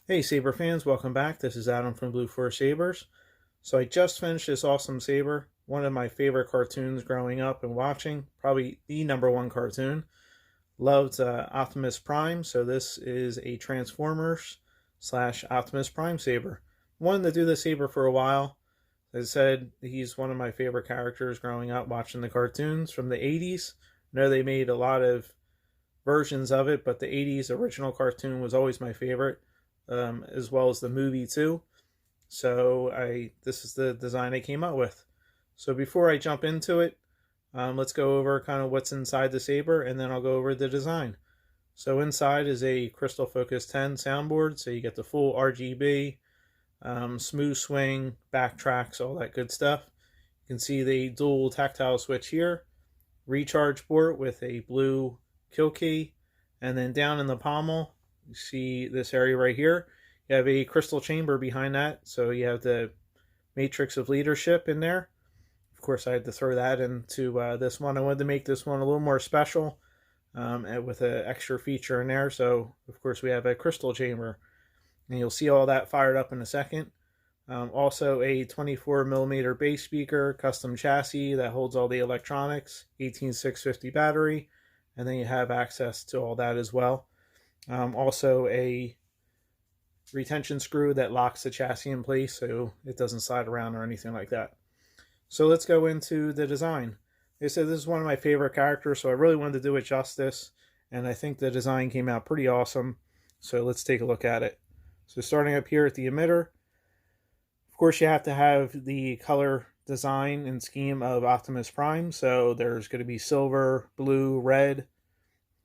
Hey Saber fans, welcome back. This is Adam from Blue Force Sabers. So I just finished this awesome saber, one of my favorite cartoons growing up and watching, probably the #1 cartoon. Loved Optimus Prime, so this is a Transformers slash Optimus Prime saber. Wanted to do the saber for a while. As I said, he's one of my favorite characters growing up watching the cartoons from the 80s. I know they made a lot of versions of it, but the 80s original cartoon was always my favorite. As well as the movie too. So this is the design I came up with. So before I jump into it, let's go over kind of what's inside the saber, and then I'll go over the design. So inside is a Crystal Focus 10 soundboard, so you get the full RGB, smooth swing, backtracks, all that good stuff. You can see the dual tactile switch here, recharge port with a blue kill key, and then down in the pommel, you see this area right here. You have a crystal chamber behind that, so you have the matrix of leadership in there. Of course, I had to throw that into this one. I wanted to make this one a little more special and with an extra feature in there. So, of course, we have a crystal chamber, and you'll see all that fired up in a second. Also, a 24mm bass speaker, custom chassis that holds all the electronics, 18650 battery, and then you have access to all that as well. Also a retention screw that locks the chassis in place so it doesn't slide around or anything like that. So let's go into the design. Like I said, this is one of my favorite characters, so I really wanted to do it justice, and I think the design came out pretty awesome. So let's take a look at it. So starting up here at the emitter, of course you have to have the color design and scheme of Optimus Prime. So there's going to be silver, blue, red,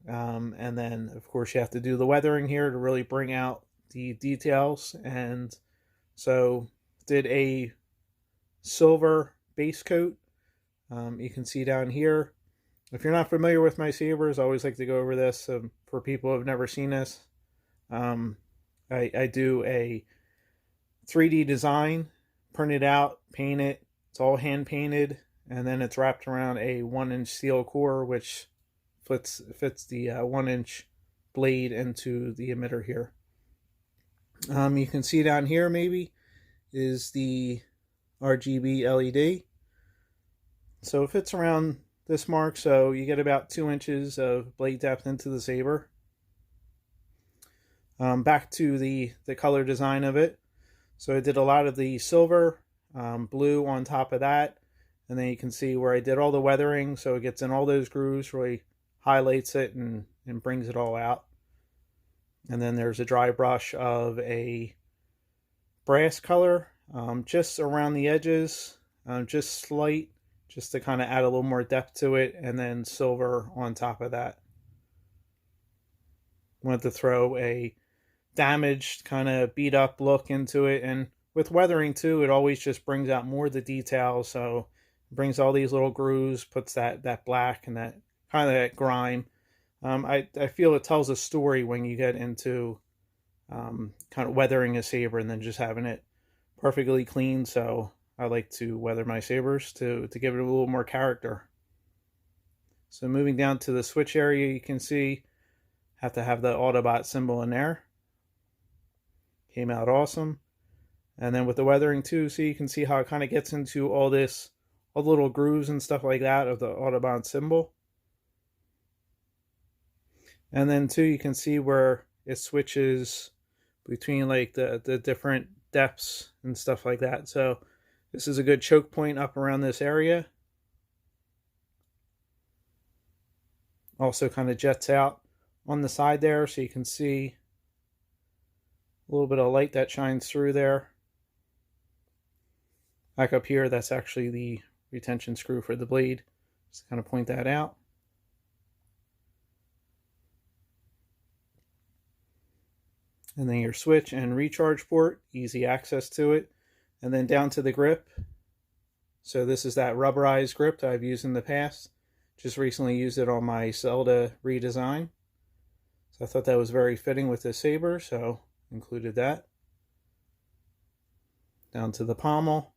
and then of course you have to do the weathering here to really bring out the details. And so did a silver base coat. You can see down here, if you're not familiar with my sabers, I always like to go over this for people who have never seen this. I do a 3D design, print it out, paint it. It's all hand painted, and then it's wrapped around a 1-inch steel core, which fits the 1-inch blade into the emitter here. You can see down here maybe is the RGB LED. So it fits around this mark, so you get about 2 inches of blade depth into the saber. Back to the color design of it. So I did a lot of the silver, blue on top of that, and then you can see where I did all the weathering, so it gets in all those grooves, really highlights it and brings it all out. And then there's a dry brush of a brass color, just around the edges, just slight, just to kind of add a little more depth to it, and then silver on top of that. Wanted to throw a damaged, kind of beat up look into it, and with weathering too, it always just brings out more of the details. So it brings all these little grooves, puts that black and that kind of that grime. I feel it tells a story when you get into kind of weathering a saber and then just having it perfectly clean. So I like to weather my sabers to give it a little more character. So moving down to the switch area, you can see have to have the Autobot symbol in there. Came out awesome. And then with the weathering too, so you can see how it kind of gets into all the little grooves and stuff like that of the Autobot symbol. And then too, you can see where it switches between like the different depths and stuff like that. So this is a good choke point up around this area. Also kind of jets out on the side there, so you can see a little bit of light that shines through there. Back up here, that's actually the retention screw for the blade. Just kind of point that out. And then your switch and recharge port, easy access to it. And then down to the grip. So this is that rubberized grip that I've used in the past. Just recently used it on my Zelda redesign. So I thought that was very fitting with the saber, so included that. Down to the pommel.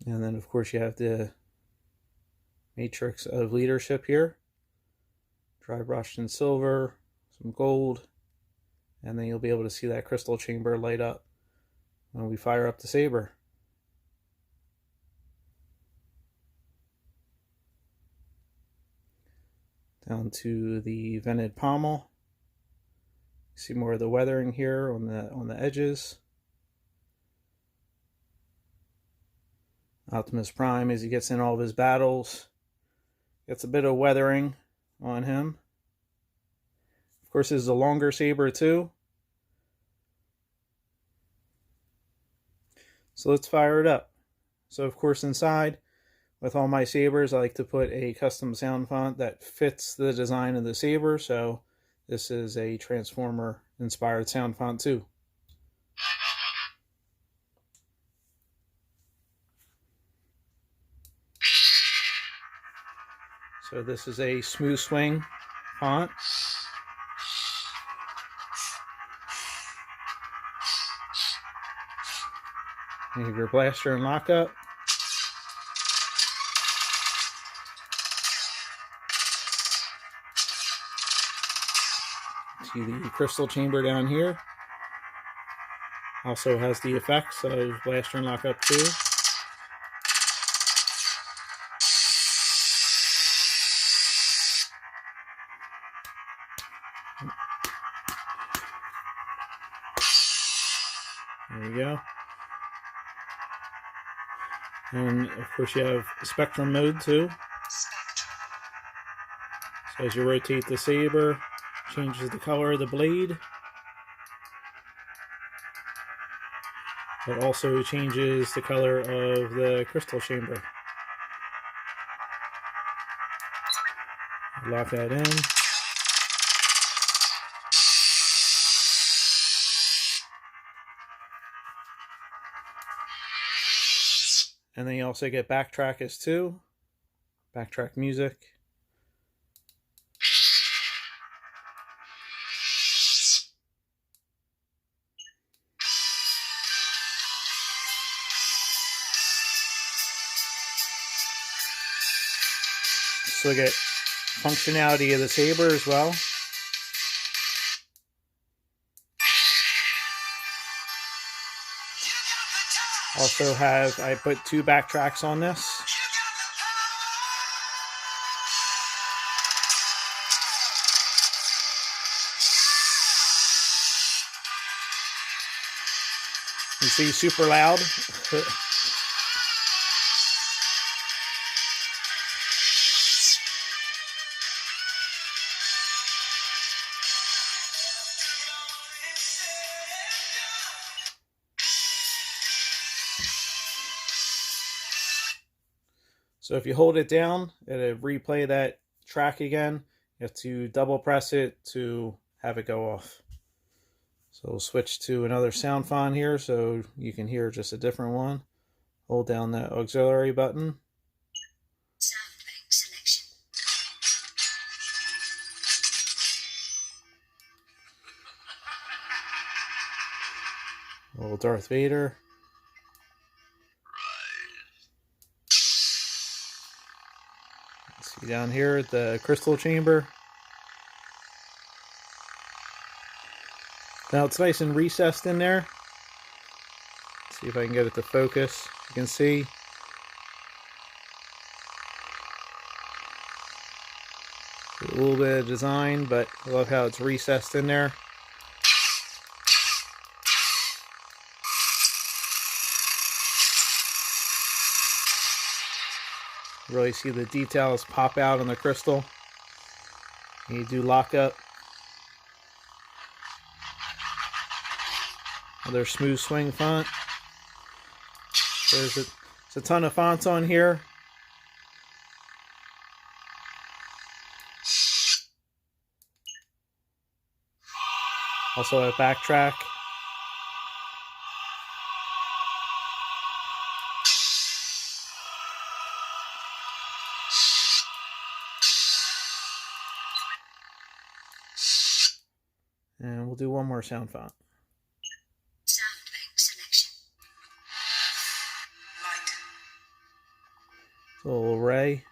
And then of course you have the matrix of leadership here. Dry brushed in silver, some gold, and then you'll be able to see that crystal chamber light up when we fire up the saber. Down to the vented pommel. See more of the weathering here on the edges. Optimus Prime, as he gets in all of his battles, gets a bit of weathering on him. Of course, this is a longer saber too. So let's fire it up. So of course inside, with all my sabers, I like to put a custom sound font that fits the design of the saber. So this is a Transformer inspired sound font too. So this is a smooth swing font. You have your blaster and lockup. See the crystal chamber down here. Also has the effects of blaster and lockup too. There you go. And of course you have spectrum mode too. So as you rotate the saber, changes the color of the blade. It also changes the color of the crystal chamber. Lock that in. And then you also get backtrackers too. Backtrack music. So get functionality of the saber as well. Also I put 2 backtracks on this. You see, super loud. So if you hold it down, it'll replay that track again. You have to double press it to have it go off. So we'll switch to another sound font here so you can hear just a different one. Hold down that auxiliary button. Sound bank selection. Little Darth Vader. See down here at the crystal chamber. Now it's nice and recessed in there. Let's see if I can get it to focus. You can see. A little bit of design, but I love how it's recessed in there. Really see the details pop out on the crystal. And you do lockup. Another smooth swing font. There's a ton of fonts on here. Also a backtrack. And we'll do one more sound font. Sound bank selection. Light. A little array.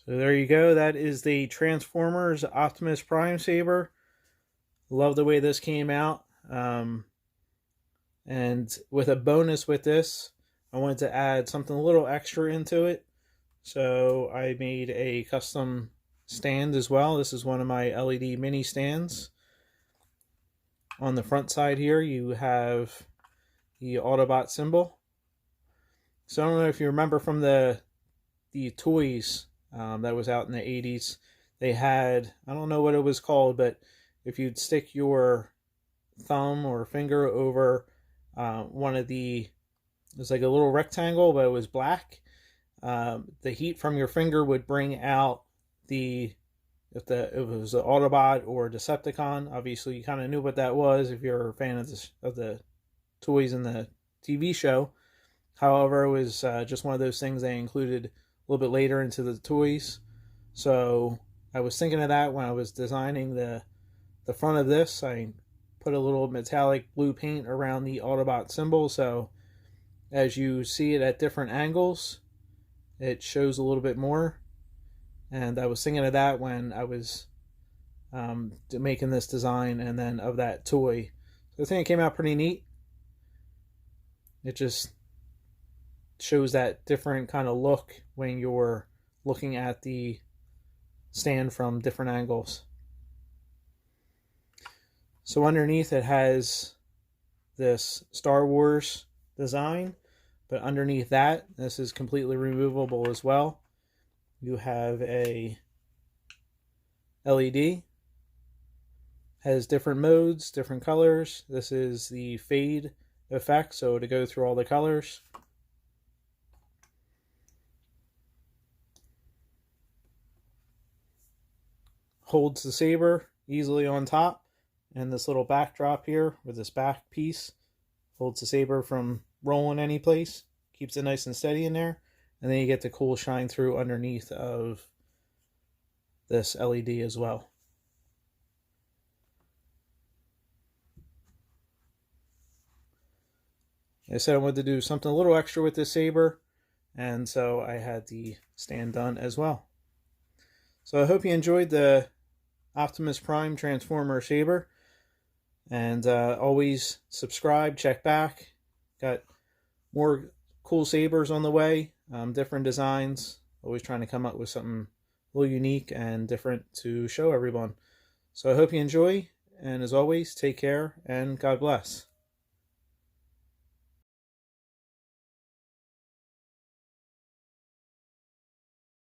So there you go. That is the Transformers Optimus Prime saber. Love the way this came out. And with a bonus with this, I wanted to add something a little extra into it. So I made a custom stand as well. This is one of my LED mini stands. On the front side here, you have the Autobot symbol. So I don't know if you remember from the toys that was out in the 80s. They had, I don't know what it was called, but if you'd stick your thumb or finger over one of it was like a little rectangle, but it was black. The heat from your finger would bring out if it was an Autobot or a Decepticon. Obviously, you kind of knew what that was if you're a fan of the toys in the TV show. However, it was just one of those things they included a little bit later into the toys. So I was thinking of that when I was designing the front of this. I put a little metallic blue paint around the Autobot symbol, so as you see it at different angles, it shows a little bit more. And I was thinking of that when I was making this design and then of that toy. So I think it came out pretty neat. It just shows that different kind of look when you're looking at the stand from different angles. So underneath it has this Star Wars design, but underneath that, this is completely removable as well. You have a LED, has different modes, different colors. This is the fade effect, so to go through all the colors. Holds the saber easily on top, and this little backdrop here with this back piece holds the saber from rolling any place, keeps it nice and steady in there, and then you get the cool shine through underneath of this LED as well. I said I wanted to do something a little extra with this saber, and so I had the stand done as well. So I hope you enjoyed the Optimus Prime Transformer saber, and always subscribe, check back. Got more cool sabers on the way, different designs, always trying to come up with something a little unique and different to show everyone. So I hope you enjoy, and as always, take care and God bless.